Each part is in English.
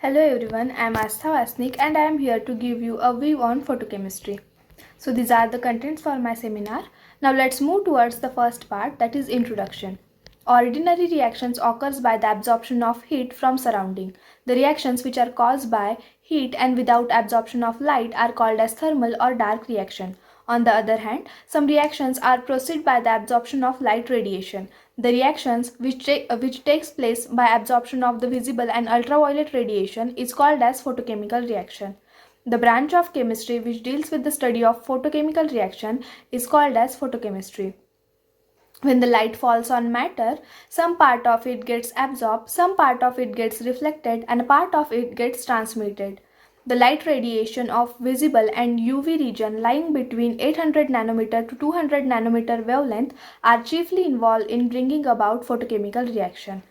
Hello everyone, I am Astha Vasnik and I am here to give you a view on photochemistry. So these are the contents for my seminar. Now let's move towards the first part, that is introduction. Ordinary reactions occurs by the absorption of heat from surrounding. The reactions which are caused by heat and without absorption of light are called as thermal or dark reaction. On the other hand, some reactions are preceded by the absorption of light radiation. The reactions which takes place by absorption of the visible and ultraviolet radiation is called as photochemical reaction. The branch of chemistry which deals with the study of photochemical reaction is called as photochemistry. When the light falls on matter, some part of it gets absorbed, some part of it gets reflected, and a part of it gets transmitted. The light radiation of visible and UV region lying between 800 nanometer to 200 nanometer wavelength are chiefly involved in bringing about photochemical reaction.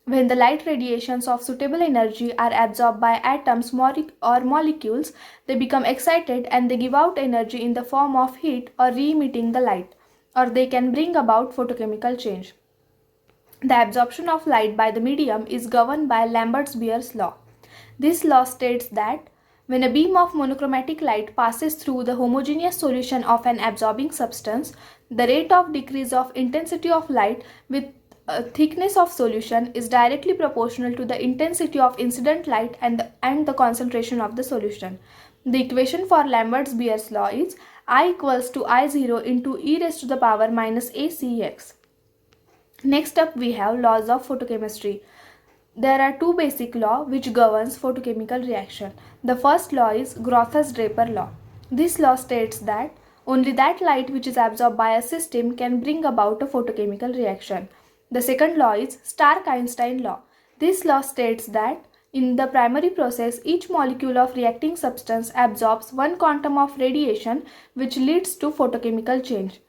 When the light radiations of suitable energy are absorbed by atoms or molecules, they become excited and they give out energy in the form of heat or re-emitting the light, or they can bring about photochemical change. The absorption of light by the medium is governed by Lambert's-Beer's law. This law states that when a beam of monochromatic light passes through the homogeneous solution of an absorbing substance, the rate of decrease of intensity of light with thickness of solution is directly proportional to the intensity of incident light and the concentration of the solution. The equation for Lambert's-Beer's law is I equals to I0 into e raised to the power minus ACX. Next up we have laws of photochemistry. There are two basic laws which governs photochemical reaction. The first law is Grotthuss-Draper law. This law states that only that light which is absorbed by a system can bring about a photochemical reaction. The second law is Stark-Einstein law. This law states that in the primary process, each molecule of reacting substance absorbs one quantum of radiation which leads to photochemical change.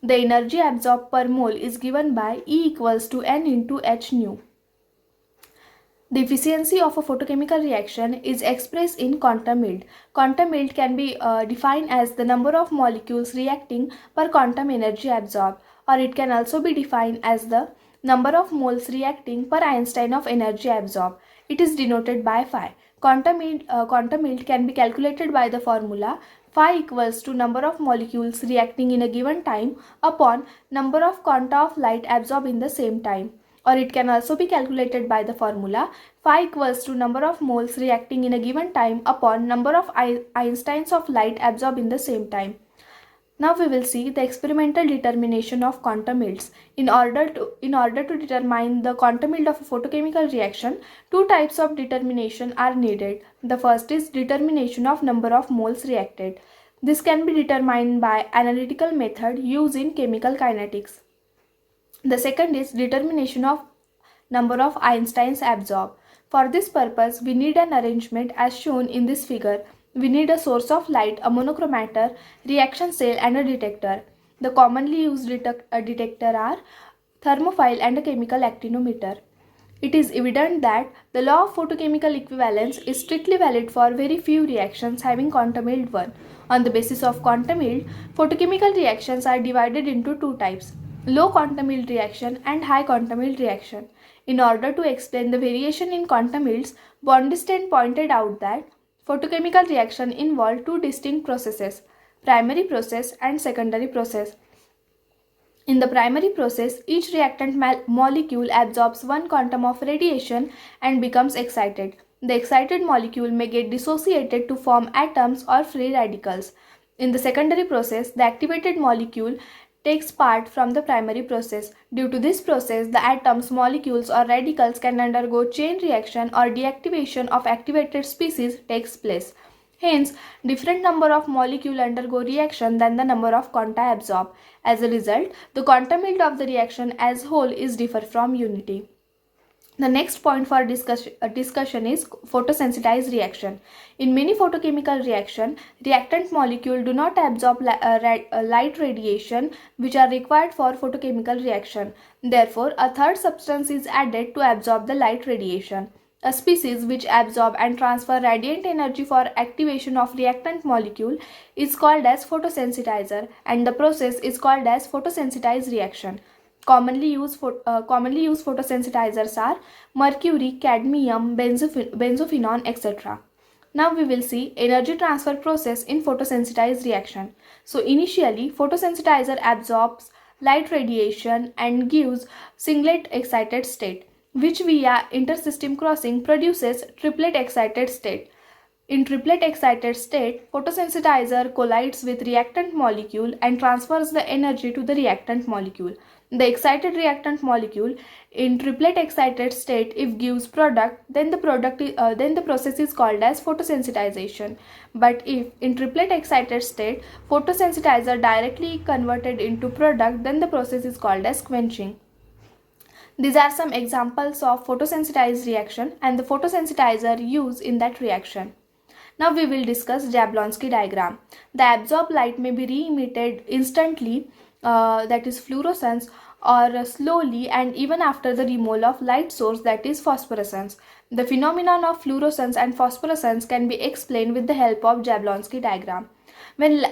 The energy absorbed per mole is given by E equals to N into H nu. The efficiency of a photochemical reaction is expressed in quantum yield. Quantum yield can be defined as the number of molecules reacting per quantum energy absorbed, or it can also be defined as the number of moles reacting per Einstein of energy absorbed. It is denoted by phi. Quantum yield can be calculated by the formula phi equals to number of molecules reacting in a given time upon number of quanta of light absorbed in the same time. Or it can also be calculated by the formula phi equals to number of moles reacting in a given time upon number of Einsteins of light absorbed in the same time. Now we will see the experimental determination of quantum yields. In order to determine the quantum yield of a photochemical reaction, two types of determination are needed. The first is determination of number of moles reacted. This can be determined by analytical method used in chemical kinetics. The second is determination of number of Einsteins absorbed. For this purpose, we need an arrangement as shown in this figure. We need a source of light, a monochromator, reaction cell and a detector. The commonly used detector are thermophile and a chemical actinometer. It is evident that the law of photochemical equivalence is strictly valid for very few reactions having quantum yield 1. On the basis of quantum yield, photochemical reactions are divided into two types: low quantum yield reaction and high quantum yield reaction. In order to explain the variation in quantum yields, Bondestein pointed out that photochemical reaction involve two distinct processes: primary process and secondary process. In the primary process, each reactant molecule absorbs one quantum of radiation and becomes excited. The excited molecule may get dissociated to form atoms or free radicals. In the secondary process, the activated molecule takes part from the primary process. Due to this process, the atoms, molecules or radicals can undergo chain reaction or deactivation of activated species takes place. Hence, different number of molecules undergo reaction than the number of quanta absorbed. As a result, the quantum yield of the reaction as whole is differ from unity. The next point for discussion is photosensitized reaction. In many photochemical reactions, reactant molecules do not absorb light radiation which are required for photochemical reaction. Therefore, a third substance is added to absorb the light radiation. A species which absorb and transfer radiant energy for activation of reactant molecule is called as photosensitizer, and the process is called as photosensitized reaction. Commonly used photosensitizers are mercury, cadmium, benzophenone, etc. Now we will see energy transfer process in photosensitized reaction. So initially, photosensitizer absorbs light radiation and gives singlet excited state, which via intersystem crossing produces triplet excited state. In triplet excited state, photosensitizer collides with reactant molecule and transfers the energy to the reactant molecule. The excited reactant molecule in triplet excited state, if gives product, then the process is called as photosensitization. But if in triplet excited state, photosensitizer directly converted into product, then the process is called as quenching. These are some examples of photosensitized reaction and the photosensitizer used in that reaction. Now we will discuss Jablonski diagram. The absorbed light may be re-emitted instantly, that is fluorescence, or slowly and even after the removal of light source, that is phosphorescence. The phenomenon of fluorescence and phosphorescence can be explained with the help of Jablonski diagram. When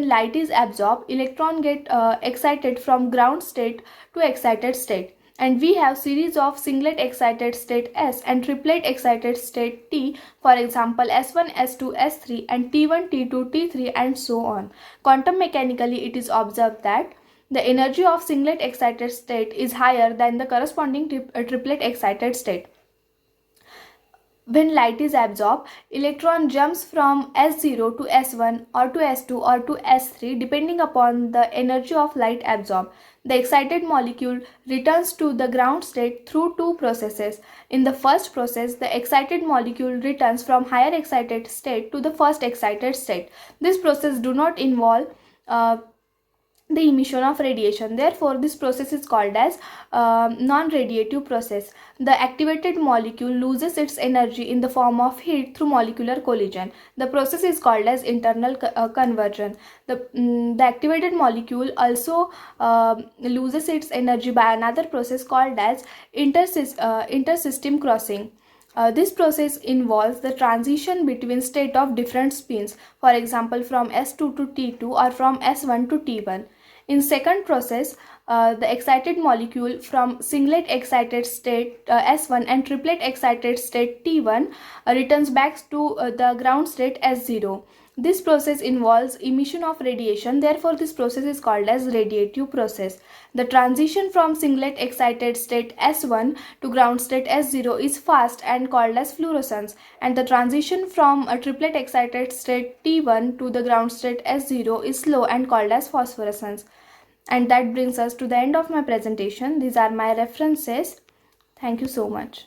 light is absorbed, electron get excited from ground state to excited state. And we have series of singlet excited state S and triplet excited state T, for example S1, S2, S3 and T1, T2, T3 and so on. Quantum mechanically it is observed that the energy of singlet excited state is higher than the corresponding triplet excited state. When light is absorbed, electron jumps from S0 to S1 or to S2 or to S3 depending upon the energy of light absorbed. The excited molecule returns to the ground state through two processes. In the first process, the excited molecule returns from higher excited state to the first excited state. This process do not involve the emission of radiation. Therefore, this process is called as non-radiative process. The activated molecule loses its energy in the form of heat through molecular collision. The process is called as internal conversion. The activated molecule also loses its energy by another process called as intersystem crossing. This process involves the transition between state of different spins, for example from S2 to T2 or from S1 to T1. In second process, the excited molecule from singlet excited state S1 and triplet excited state T1 returns back to the ground state S0. This process involves emission of radiation. Therefore, this process is called as radiative process. The transition from singlet excited state S1 to ground state S0 is fast and called as fluorescence, and the transition from a triplet excited state T1 to the ground state S0 is slow and called as phosphorescence. And that brings us to the end of my presentation. These are my references. Thank you so much.